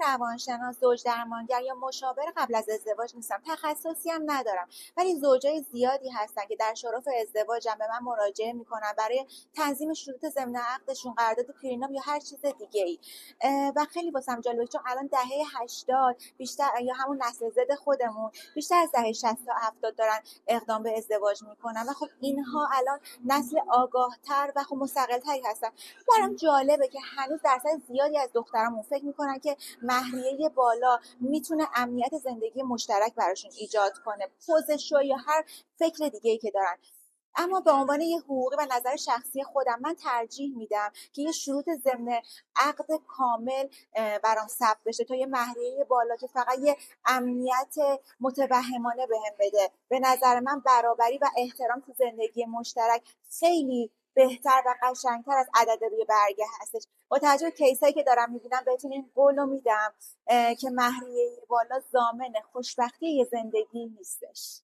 روانشناس، زوج درمانگر یا مشاور قبل از ازدواج نیستم، تخصصی هم ندارم، ولی زوجای زیادی هستن که در شرف ازدواجم به من مراجعه میکنن برای تنظیم شروط ضمن عقدشون، قرارداد پرینام یا هر چیز دیگه ای. و خیلی واسم جالبه چون الان دهه 80 بیشتر یا همون نسل زد خودمون بیشتر از دهه 60 تا 70 دارن اقدام به ازدواج میکنن و خب اینها الان نسل آگاهتر و خب مستقل‌تری هستن. برام جالبه که هنوز درصد زیادی از دخترامون فکر میکنن که مهریه بالا میتونه امنیت زندگی مشترک براشون ایجاد کنه، پوزشو یا هر فکر دیگه‌ای که دارن. اما به عنوان یه حقوقی و نظر شخصی خودم من ترجیح میدم که یه شروط ضمن عقد کامل برام ثبت بشه تا یه مهریه بالا که فقط یه امنیت متوهمانه بهم بده. به نظر من برابری و احترام تو زندگی مشترک خیلی بهتر و قشنگتر از عدد روی برگه هستش. با توجه به کیسایی که دارم میبینم بهتون این قولو میدم که مهریه بالا ضامن خوشبختی یه زندگی نیستش.